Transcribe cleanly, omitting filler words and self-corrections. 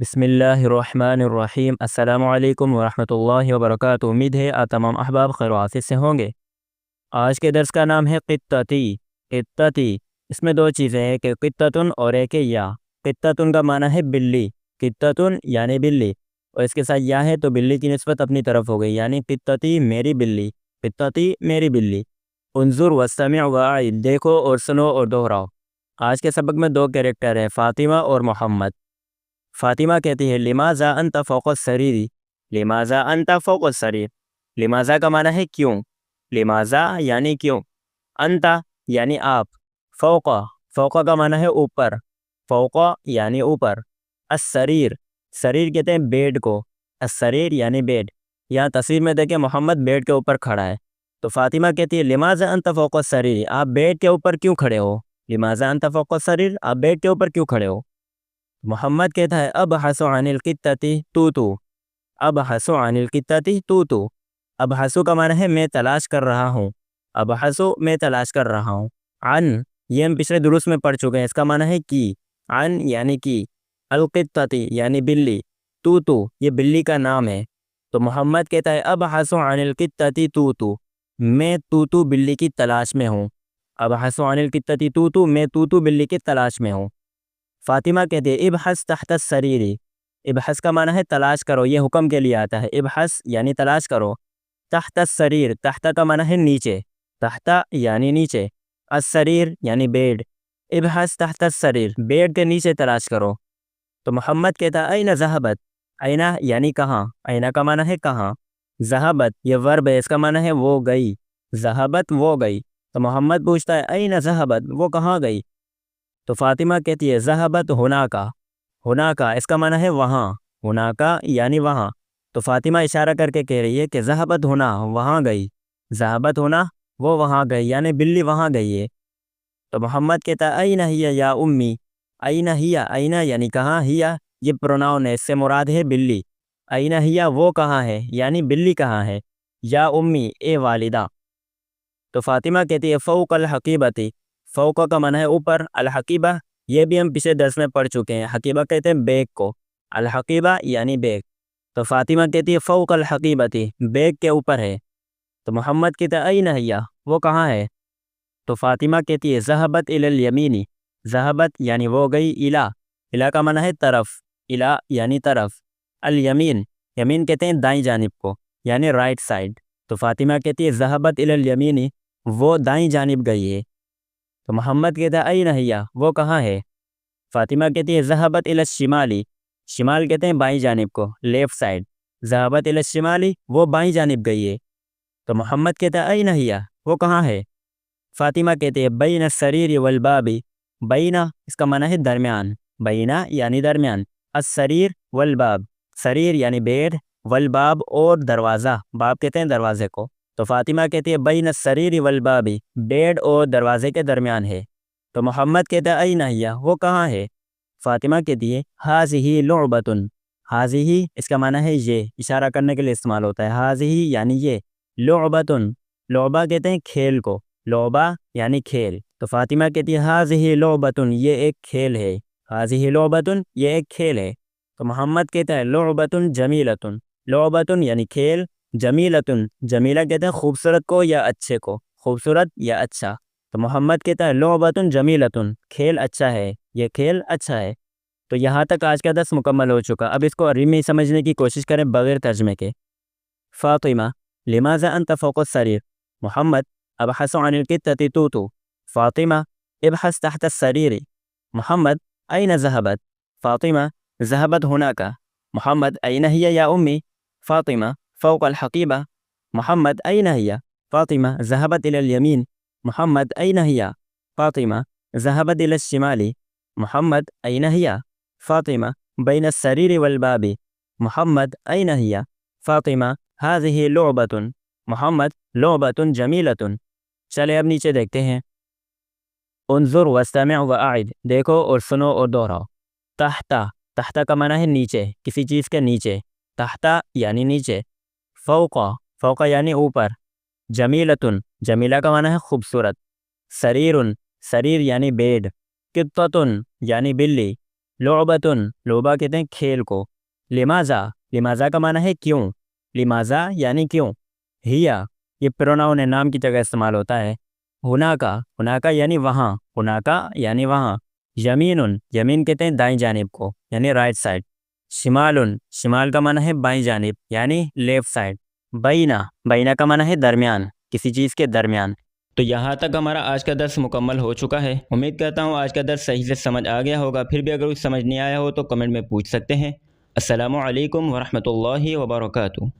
بسم اللہ الرحمن الرحیم۔ السلام علیکم ورحمۃ اللہ وبرکاتہ۔ امید ہے آپ تمام احباب خیر و عافیت سے ہوں گے۔ آج کے درس کا نام ہے قطتی۔ قطتی اس میں دو چیزیں ہیں، کہ قطتن اور ایک ہے یا۔ قطتن کا معنی ہے بلی، قطتن یعنی بلی، اور اس کے ساتھ یا ہے تو بلی کی نسبت اپنی طرف ہو گئی، یعنی قطتی میری بلی، قطتی میری بلی۔ انظر واستمع واعد، دیکھو اور سنو اور دہراؤ۔ آج کے سبق میں دو کریکٹر ہیں، فاطمہ اور محمد۔ فاطمہ کہتی ہے لماذا انت فوق السریر، لماذا انت فوق السریر۔ لماذا کا معنی ہے کیوں، لماذا یعنی کیوں، انت یعنی آپ، فوق، فوق کا معنی ہے اوپر، فوق یعنی اوپر، السریر، سریر کہتے ہیں بیڈ کو، السریر یعنی بیڈ۔ یہاں تصویر میں دیکھیں محمد بیڈ کے اوپر کھڑا ہے، تو فاطمہ کہتی ہے لماذا انت فوق السریر، آپ بیڈ کے اوپر کیوں کھڑے ہو، لماذا انت فوق السریر، آپ بیڈ کے اوپر کیوں کھڑے ہو۔ محمد کہتا ہے ابحث عن القطۃ توتو، ابحث عن القطۃ توتو۔ ابحث کا معنی ہے میں تلاش کر رہا ہوں، ابحث میں تلاش کر رہا ہوں۔ عن یہ ہم پچھلے دروس میں پڑھ چکے ہیں، اس کا معنی ہے کی، عن یعنی کی، القطۃ یعنی بلی، توتو یہ بلی کا نام ہے۔ تو محمد کہتا ہے ابحث عن القطۃ توتو، میں توتو بلی کی تلاش میں ہوں، ابحث عن القطۃ توتو، میں توتو بلی کی تلاش میں ہوں۔ فاطمہ کہتے ہیں ابحث تحت السریر، ابحث کا معنی ہے تلاش کرو، یہ حکم کے لیے آتا ہے، ابحث یعنی تلاش کرو، تحت السریر، تحت کا معنی ہے نیچے، تحت یعنی نیچے، السریر یعنی بیڈ، ابحث تحت السریر، بیڈ کے نیچے تلاش کرو۔ تو محمد کہتا ہے این ذہبت، این یعنی کہاں، این کا معنی ہے کہاں، ذہبت یہ ورب ہے، اس کا معنی ہے وہ گئی، ذہبت وہ گئی۔ تو محمد پوچھتا ہے این ذہبت، وہ کہاں گئی۔ تو فاطمہ کہتی ہے ذہبت ہناکا، ہناکا اس کا معنی ہے وہاں، ہناکا یعنی وہاں۔ تو فاطمہ اشارہ کر کے کہہ رہی ہے کہ ذہبت ہونا وہاں گئی، ذہبت ہونا وہ وہاں گئی، یعنی بلی وہاں گئی ہے۔ تو محمد کہتا ہے این ہی یا امی، این ہی، این یعنی کہاں، ہی یہ پروناؤن ہے، اس سے مراد ہے بلی، این ہی وہ کہاں ہے، یعنی بلی کہاں ہے، یا امی اے والدہ۔ تو فاطمہ کہتی ہے فوق الحقیبتی، فوق کا معنی ہے اوپر، الحقیبہ یہ بھی ہم پچھلے درس میں پڑھ چکے ہیں، حقیبہ کہتے ہیں بیگ کو، الحقیبہ یعنی بیگ۔ تو فاطمہ کہتی ہے فوق الحقیبتی، بیگ کے اوپر ہے۔ تو محمد کہتا ہے این ہی، وہ کہاں ہے۔ تو فاطمہ کہتی ہے ذہبت الی الیمین، ذہبت یعنی وہ گئی، الا، الا کا معنی ہے طرف، الا یعنی طرف، الیمین، یمین کہتے ہیں دائیں جانب کو، یعنی رائٹ سائڈ۔ تو فاطمہ کہتی ہے ذہبت الی الیمین، وہ دائیں جانب گئی ہے۔ تو محمد کہتا ہے این ہی، وہ کہاں ہے۔ فاطمہ کہتی ہے ذہبت الی الشمال، شمال کہتے ہیں بائیں جانب کو، لیفٹ سائڈ، ذہبت الی الشمال وہ بائیں جانب گئی ہے۔ تو محمد کہتا ہے این ہی، وہ کہاں ہے۔ فاطمہ کہتے ہیں بین السریر والباب، بین اس کا معنی ہے درمیان، بین یعنی درمیان، السریر والباب، سریر یعنی بیڈ، والباب اور دروازہ، باب کہتے ہیں دروازے کو۔ تو فاطمہ کہتی ہے بین السریر والباب، بیڈ اور دروازے کے درمیان ہے۔ تو محمد کہتا ہے این ہی، وہ کہاں ہے۔ فاطمہ کہتی ہے ہذہ لعبۃ، ہذہ اس کا معنی ہے یہ، اشارہ کرنے کے لیے استعمال ہوتا ہے، ہذہ یعنی یہ، لعبۃ لعبہ کہتے ہیں کھیل کو، لعبہ یعنی کھیل۔ تو فاطمہ کہتی ہے ہذہ لعبۃ، یہ ایک کھیل ہے، ہذہ لعبۃ یہ ایک کھیل ہے۔ تو محمد کہتا ہے لعبۃ جمیلۃ، لعبۃ یعنی کھیل، جمیلۃ جمیلہ کہتے ہیں خوبصورت کو یا اچھے کو، خوبصورت یا اچھا۔ تو محمد کہتا ہے لعبۃ جمیلۃ، کھیل اچھا ہے، یہ کھیل اچھا ہے۔ تو یہاں تک آج کا درس مکمل ہو چکا، اب اس کو عربی میں سمجھنے کی کوشش کریں بغیر ترجمے کے۔ فاطمہ لماذا انت فوق السریر، محمد ابحث عن القطۃ توتو، فاطمہ ابحث تحت السریر، محمد این ذهبت، فاطمہ ذهبت هناك، محمد این هي یا امی، فاطمہ فوق الحقیبہ، محمد این هي، فاطمہ ذهبت الى اليمين، محمد این هي، فاطمہ ذهبت الى الشمال، محمد این هي، فاطمہ بین السریر والباب، محمد این هي، فاطمہ هذه لعبۃ، محمد لعبۃ جمیلۃ۔ چلے اب نیچے دیکھتے ہیں، انظر واستمع واعد، دیکھو اور سنو اور دہراؤ۔ تحت، تحت کا معنی ہے نیچے، کسی چیز کے نیچے، تحت یعنی نیچے، فوق، فوق یعنی اوپر، جمیلۃ جمیلہ کا معنی ہے خوبصورت، سریر، سریر یعنی بیڈ، قطۃ یعنی بلی، لعبتن، لعبہ کہتے ہیں کھیل کو. لماذا، لماذا کا معنی ہے کیوں، لماذا یعنی کیوں. ہیا، یہ پروناؤن ہے، نام کی جگہ استعمال ہوتا ہے. ہناکا، ہناکا یعنی وہاں، ہناکا یعنی وہاں. یمینن، یمین کہتے ہیں دائیں جانب کو یعنی رائٹ سائڈ. شمالن، شمال کا معنی ہے بائیں جانب یعنی لیفٹ سائڈ. بینا، بینا کا معنی ہے درمیان، کسی چیز کے درمیان. تو یہاں تک ہمارا آج کا درس مکمل ہو چکا ہے. امید کرتا ہوں آج کا درس صحیح سے سمجھ آ گیا ہوگا. پھر بھی اگر کچھ سمجھ نہیں آیا ہو تو کمنٹ میں پوچھ سکتے ہیں. السلام علیکم ورحمۃ اللہ وبرکاتہ.